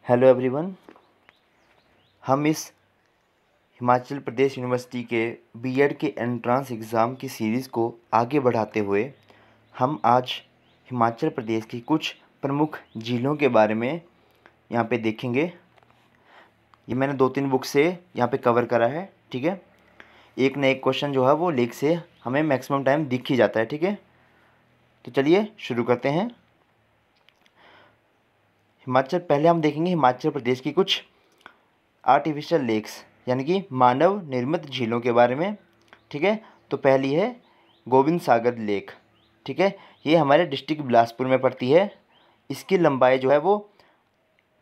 Hello everyone. हम इस Himachal Pradesh university के बीएड के एंट्रेंस एग्ज़ाम की सीरीज़ को आगे बढ़ाते हुए हम आज हिमाचल प्रदेश की कुछ प्रमुख झीलों के बारे में यहाँ पे देखेंगे। ये मैंने 2-3 बुक से यहाँ पे कवर करा है, ठीक है। एक न एक क्वेश्चन जो है वो लेख से हमें मैक्सिमम टाइम दिख ही जाता है, ठीक है। तो चलिए शुरू करते हैं। पहले हम देखेंगे हिमाचल प्रदेश की कुछ आर्टिफिशियल लेक्स यानी कि मानव निर्मित झीलों के बारे में, ठीक है। तो पहली है गोविंद सागर लेक, ठीक है। ये हमारे डिस्ट्रिक्ट बिलासपुर में पड़ती है। इसकी लंबाई जो है वो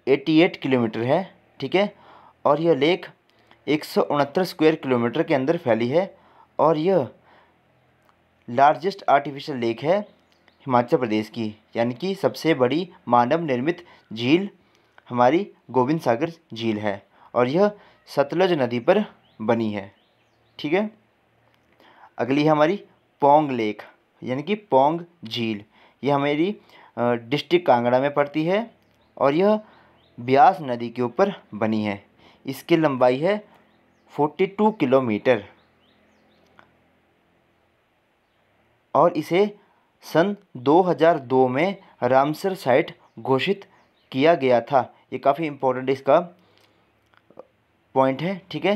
88 किलोमीटर है, ठीक है। और यह लेक 169 स्क्वायर किलोमीटर के अंदर फैली है और यह लार्जेस्ट आर्टिफिशियल लेक है हिमाचल प्रदेश की, यानी कि सबसे बड़ी मानव निर्मित झील हमारी गोविंद सागर झील है और यह सतलज नदी पर बनी है, ठीक है। अगली है हमारी पोंग लेक यानी कि पोंग झील। यह हमारी डिस्ट्रिक्ट कांगड़ा में पड़ती है और यह ब्यास नदी के ऊपर बनी है। इसकी लंबाई है 42 किलोमीटर और इसे सन 2002 में रामसर साइट घोषित किया गया था। ये काफ़ी इम्पोर्टेंट इसका पॉइंट है, ठीक है।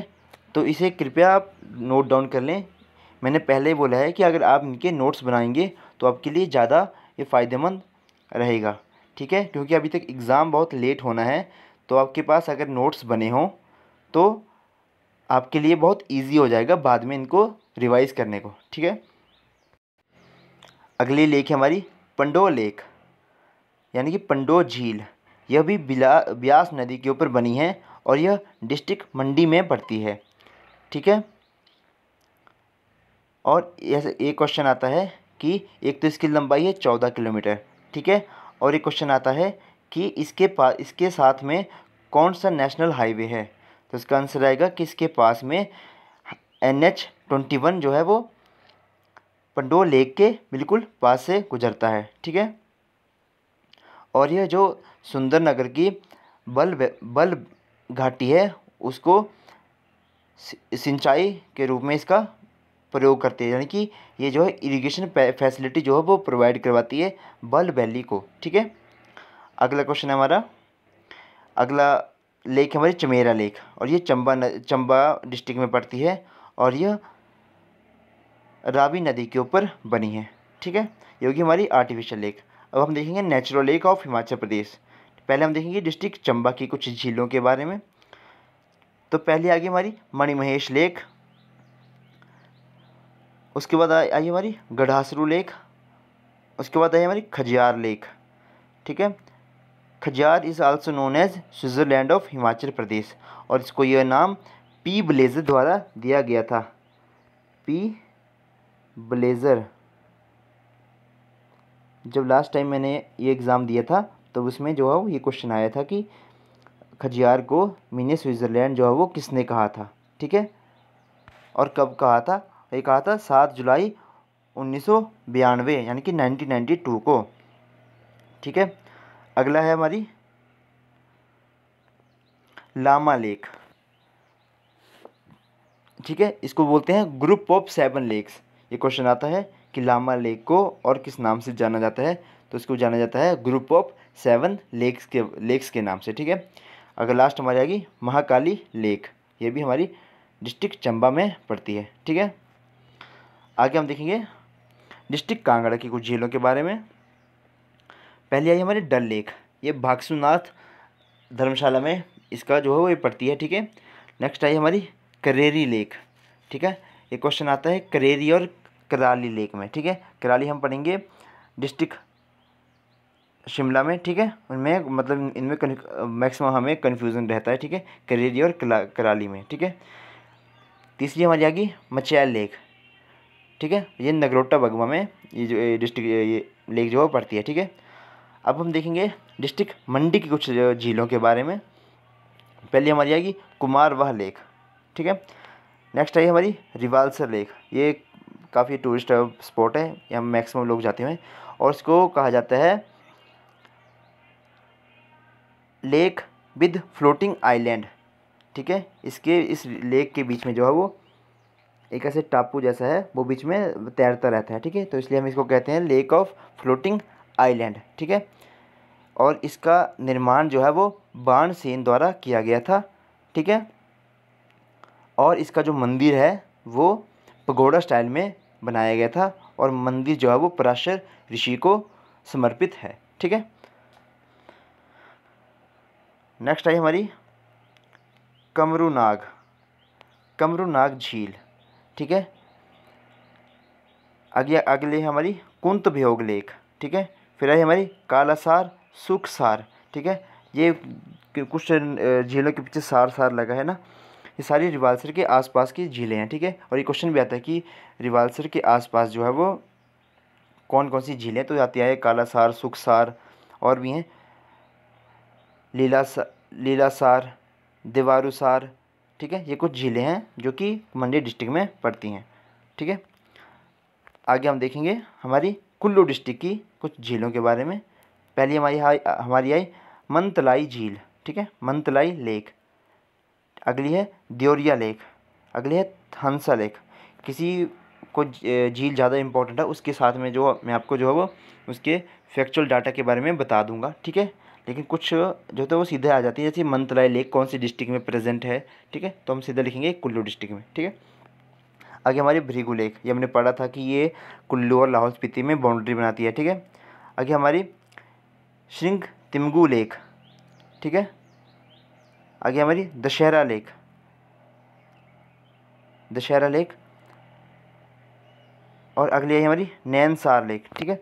तो इसे कृपया आप नोट डाउन कर लें। मैंने पहले ही बोला है कि अगर आप इनके नोट्स बनाएंगे तो आपके लिए ज़्यादा ये फ़ायदेमंद रहेगा, ठीक है। क्योंकि अभी तक एग्ज़ाम बहुत लेट होना है, तो आपके पास अगर नोट्स बने हों तो आपके लिए बहुत इजी हो जाएगा बाद में इनको रिवाइज़ करने को, ठीक है। अगली लेक है हमारी पंडो लेक यानी कि पंडो झील। यह भी ब्यास नदी के ऊपर बनी है और यह डिस्ट्रिक्ट मंडी में पड़ती है, ठीक है। और ऐसे एक क्वेश्चन आता है कि एक तो इसकी लंबाई है 14 किलोमीटर, ठीक है। और एक क्वेश्चन आता है कि इसके साथ में कौन सा नेशनल हाईवे है। तो इसका आंसर आएगा कि इसके पास में NH-21 जो है वो पंडो लेक के बिल्कुल पास से गुजरता है, ठीक है। और यह जो सुंदरनगर की बल घाटी है उसको सिंचाई के रूप में इसका प्रयोग करते हैं, यानी कि ये जो है इरिगेशन फैसिलिटी जो है वो प्रोवाइड करवाती है बल वैली को, ठीक है। अगला क्वेश्चन है हमारा, अगला लेक है हमारी चमेरा लेक और ये चंबा डिस्ट्रिक्ट में पड़ती है और यह रावी नदी के ऊपर बनी है, ठीक है। ये होगी हमारी आर्टिफिशियल लेक। अब हम देखेंगे नेचुरल लेक ऑफ हिमाचल प्रदेश। पहले हम देखेंगे डिस्ट्रिक्ट चंबा की कुछ झीलों के बारे में। तो पहले आ गई हमारी मणिमहेश लेक, उसके बाद आई हमारी गढ़ासरू लेक, उसके बाद आई हमारी खजियार लेक, ठीक है। Khajjiar is also known as Switzerland of Himachal Pradesh और इसको यह नाम पी ब्लेजर द्वारा दिया गया था। पी ब्लेजर, जब लास्ट टाइम मैंने ये एग्ज़ाम दिया था तो उसमें जो है वो ये क्वेश्चन आया था कि खजियार को मिनी स्विट्ज़रलैंड जो है वो किसने कहा था, ठीक है। और कब कहा था, ये कहा था 7 जुलाई 1992 यानी कि 1992 को, ठीक है। अगला है हमारी लामा लेक, ठीक है। इसको बोलते हैं ग्रुप ऑफ 7 लेक्स। ये क्वेश्चन आता है कि लामा लेक को और किस नाम से जाना जाता है, तो इसको जाना जाता है ग्रुप ऑफ 7 लेक्स के नाम से, ठीक है। अगर लास्ट हमारी आएगी महाकाली लेक, ये भी हमारी डिस्ट्रिक्ट चंबा में पड़ती है, ठीक है। आगे हम देखेंगे डिस्ट्रिक्ट कांगड़ा की कुछ झीलों के बारे में। पहले आई हमारी डल लेक, ये भागसूनाथ धर्मशाला में इसका जो है वो ये पड़ती है, ठीक है। नेक्स्ट आई हमारी करेरी लेक, ठीक है। ये क्वेश्चन आता है करेरी और कराली लेक में, ठीक है। कराली हम पढ़ेंगे डिस्ट्रिक्ट शिमला में, ठीक है। उनमें मतलब इनमें मैक्सिमम हमें कन्फ्यूज़न रहता है, ठीक है, करेरी और कराली में, ठीक है। तीसरी हमारी आ गई मचैल लेक, ठीक है। ये नगरोटा बगवा में ये जो डिस्ट्रिक्ट ये लेक जो है पड़ती है, ठीक है। अब हम देखेंगे डिस्ट्रिक्ट मंडी की कुछ झीलों के बारे में। पहली हमारी आएगी कुमारवाह लेक, ठीक है। नेक्स्ट आई हमारी रिवाल्सर लेक, ये काफ़ी टूरिस्ट स्पॉट है, यहाँ मैक्सिमम लोग जाते हैं और इसको कहा जाता है लेक विद फ्लोटिंग आइलैंड, ठीक है। इसके इस लेक के बीच में जो है वो एक ऐसे टापू जैसा है, वो बीच में तैरता रहता है, ठीक है। तो इसलिए हम इसको कहते हैं लेक ऑफ फ्लोटिंग आइलैंड, ठीक है। और इसका निर्माण जो है वो बाणसेन द्वारा किया गया था, ठीक है। और इसका जो मंदिर है वो पगोड़ा स्टाइल में बनाया गया था, और मंदिर जो है वो पराशर ऋषि को समर्पित है, ठीक है। नेक्स्ट आई हमारी कमरूनाग, कमरूनाग झील, ठीक है। आगे अगले हमारी कुंतभयोग लेक, ठीक है। फिर आई हमारी कालासार सुखसार, ठीक है। ये कुछ झीलों के पीछे सार सार लगा है ना, ये सारी रिवालसर के आसपास की झीलें हैं, ठीक है। और ये क्वेश्चन भी आता है कि रिवालसर के आसपास जो है वो कौन कौन सी झीलें, तो आती है कालासार, सुखसार, और भी हैं लीलासार, देवारुसार, ठीक है। ये कुछ झीलें हैं जो कि मंडी डिस्ट्रिक्ट में पड़ती हैं, ठीक है। आगे हम देखेंगे हमारी कुल्लू डिस्ट्रिक्ट की कुछ झीलों के बारे में। पहली हमारी आई मंतलाई झील, ठीक है, मंतलाई लेक। अगली है देवरिया लेक। अगली है हंसा लेक। किसी को झील ज़्यादा इंपॉर्टेंट है उसके साथ में जो मैं आपको जो है वो उसके फैक्चुअल डाटा के बारे में बता दूंगा, ठीक है। लेकिन कुछ जो तो वो सीधे आ जाती है, जैसे मंतलाई लेक कौन सी डिस्ट्रिक्ट में प्रेजेंट है, ठीक है, तो हम सीधे लिखेंगे कुल्लू डिस्ट्रिक्ट में, ठीक है। आगे हमारी भृगु लेक, ये हमने पढ़ा था कि ये कुल्लू और लाहौल स्पीति में बाउंड्री बनाती है, ठीक है। आगे हमारी श्रृंग तिमगू लेक, ठीक है। आगे हमारी दशहरा लेक, दशहरा लेक। और अगली आई हमारी नैनसार लेक, ठीक है।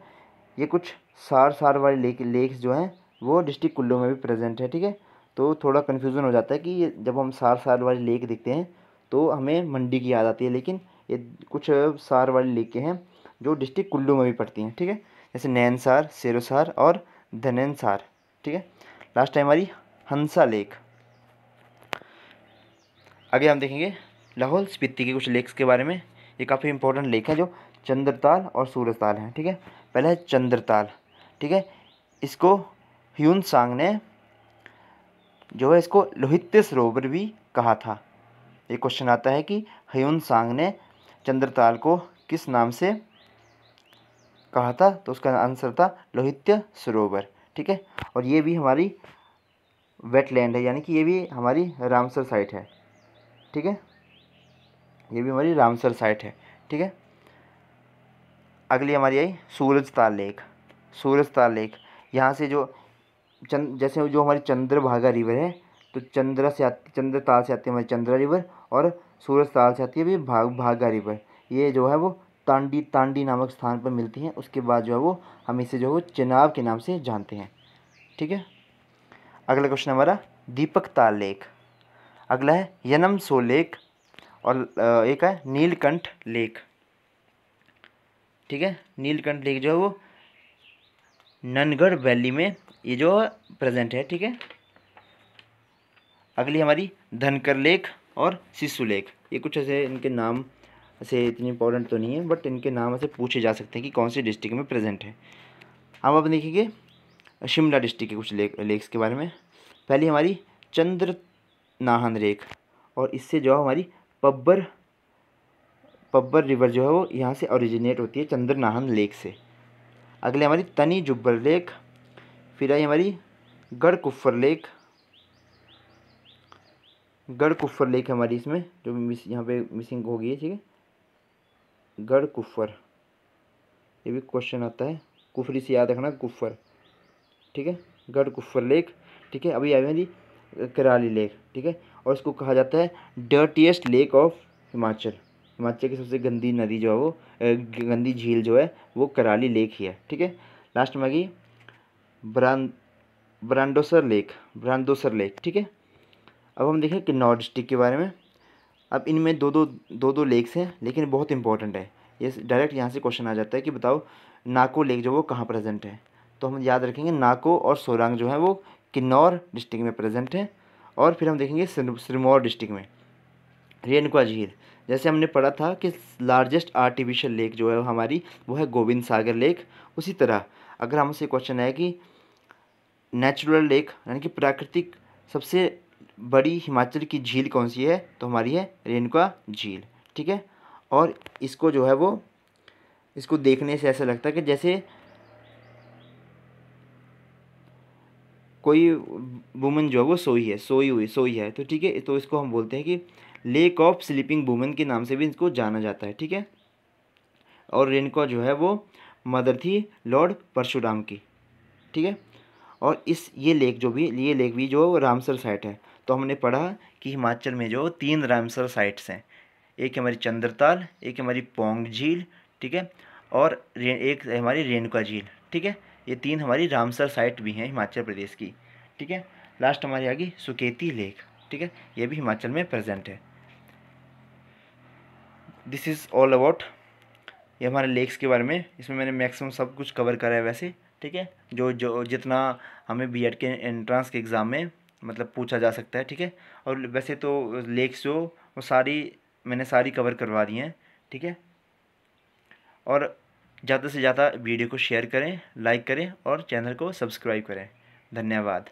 ये कुछ सार सार वाली लेक्स जो हैं वो डिस्ट्रिक्ट कुल्लू में भी प्रेजेंट है, ठीक है। तो थोड़ा कन्फ्यूज़न हो जाता है कि ये जब हम सार सार वाली लेक देखते हैं तो हमें मंडी की याद आती है, लेकिन ये कुछ सार वाली लेकें हैं जो डिस्ट्रिक्ट कुल्लू में भी पड़ती हैं, ठीक है। जैसे नैनसार, सेरोसार और धनेनसार, ठीक है। लास्ट टाइम हमारी हंसा लेक। आगे हम देखेंगे लाहौल स्पीति के कुछ लेक्स के बारे में। ये काफ़ी इंपॉर्टेंट लेक है जो चंद्रताल और सूरजताल हैं, ठीक है। पहला है चंद्रताल, ठीक है। इसको ह्यून सांग ने जो है इसको लोहित्य सरोवर भी कहा था। ये क्वेश्चन आता है कि ह्यून सांग ने चंद्रताल को किस नाम से कहा था, तो उसका आंसर था लोहित्य सरोवर, ठीक है। और ये भी हमारी वेटलैंड है, यानी कि ये भी हमारी रामसर साइट है, ठीक है। ये भी हमारी रामसर साइट है, ठीक है। अगली हमारी आई सूरजताल लेक। सूरजताल लेक यहाँ से जो जैसे जो हमारी चंद्रभागा रिवर है, तो चंद्रताल से आती है हमारी चंद्रा रिवर, और सूरजताल से आती है भी भागा रिवर। ये जो है वो तांडी नामक स्थान पर मिलती हैं। उसके बाद जो है वो हम इसे जो है वो चिनाब के नाम से जानते हैं, ठीक है। अगला क्वेश्चन हमारा दीपक ताल लेक। अगला है यनमसो लेक, और एक है नीलकंठ लेक, ठीक है। नीलकंठ लेक जो है वो ननगढ़ वैली में ये जो प्रेजेंट है, ठीक है। अगली हमारी धनकर लेक और सिसु लेक। ये कुछ ऐसे इनके नाम ऐसे इतनी इंपॉर्टेंट तो नहीं है, बट इनके नाम ऐसे पूछे जा सकते हैं कि कौन सी डिस्ट्रिक्ट में प्रेजेंट है। हम अब देखेंगे शिमला डिस्ट्रिक्ट के कुछ लेक्स के बारे में। पहली हमारी चंद्र नाहन लेक, और इससे जो हमारी पब्बर रिवर जो है वो यहाँ से ओरिजिनेट होती है, चंद्र नाहन लेक से। अगले हमारी तनी जुब्बर लेक। फिर आई हमारी गढ़कुफर लेक। गढ़कुफर लेक हमारी इसमें जो यहाँ पे मिसिंग हो गई है, ठीक है। गढ़कुफर, ये भी क्वेश्चन आता है, कुफरी से याद रखना कुफर, ठीक है। गढ़कुफर लेक, ठीक है। अभी आई हमारी कराली लेक, ठीक है। और इसको कहा जाता है dirtiest lake of Himachal. Himachal की सबसे गंदी नदी जो है वो गंदी झील जो है वो कराली लेक ही है, ठीक है। लास्ट में आ गई ब्रांडोसर लेक, ठीक है। अब हम देखें किन्नौर डिस्ट्रिक्ट के बारे में। अब इनमें दो लेक्स हैं, लेकिन बहुत इंपॉर्टेंट है। ये डायरेक्ट यहाँ से क्वेश्चन आ जाता है कि बताओ नाको लेक जो वो कहाँ प्रेजेंट है। तो हम याद रखेंगे नाको और सोरांग जो है वो किन्नौर डिस्ट्रिक्ट में प्रेजेंट है। और फिर हम देखेंगे सिरमौर डिस्ट्रिक्ट में रेणुका झील। जैसे हमने पढ़ा था कि लार्जेस्ट आर्टिफिशियल लेक जो है हमारी वो है गोविंद सागर लेक। उसी तरह अगर हमसे क्वेश्चन है कि नेचुरल लेक यानी कि प्राकृतिक सबसे बड़ी हिमाचल की झील कौन सी है? तो हमारी है रेणुका झील, ठीक है। और इसको जो है वो, इसको देखने से ऐसा लगता है कि जैसे कोई वुमन जो है वो सोई है, तो ठीक है। तो इसको हम बोलते हैं कि लेक ऑफ स्लीपिंग वुमन के नाम से भी इसको जाना जाता है, ठीक है। और रेणुका जो है वो मदर थी लॉर्ड परशुराम की, ठीक है। और ये लेक भी जो रामसर साइट है, तो हमने पढ़ा कि हिमाचल में जो 3 रामसर साइट्स हैं, एक हमारी चंद्रताल, एक हमारी पौंग झील, ठीक है, और एक हमारी रेणुका झील, ठीक है। ये 3 हमारी रामसर साइट भी हैं हिमाचल प्रदेश की, ठीक है। लास्ट हमारी आ गई सुकेती लेक, ठीक है, ये भी हिमाचल में प्रेजेंट है। दिस इज़ ऑल अबाउट, ये हमारे लेक्स के बारे में। इसमें मैंने मैक्सिमम सब कुछ कवर करा है वैसे, ठीक है, जो जो जितना हमें बीएड के एंट्रेंस के एग्ज़ाम में मतलब पूछा जा सकता है, ठीक है। और वैसे तो लेक्स जो वो सारी मैंने सारी कवर करवा दी हैं, ठीक है। और ज़्यादा से ज़्यादा वीडियो को शेयर करें, लाइक करें और चैनल को सब्सक्राइब करें। धन्यवाद।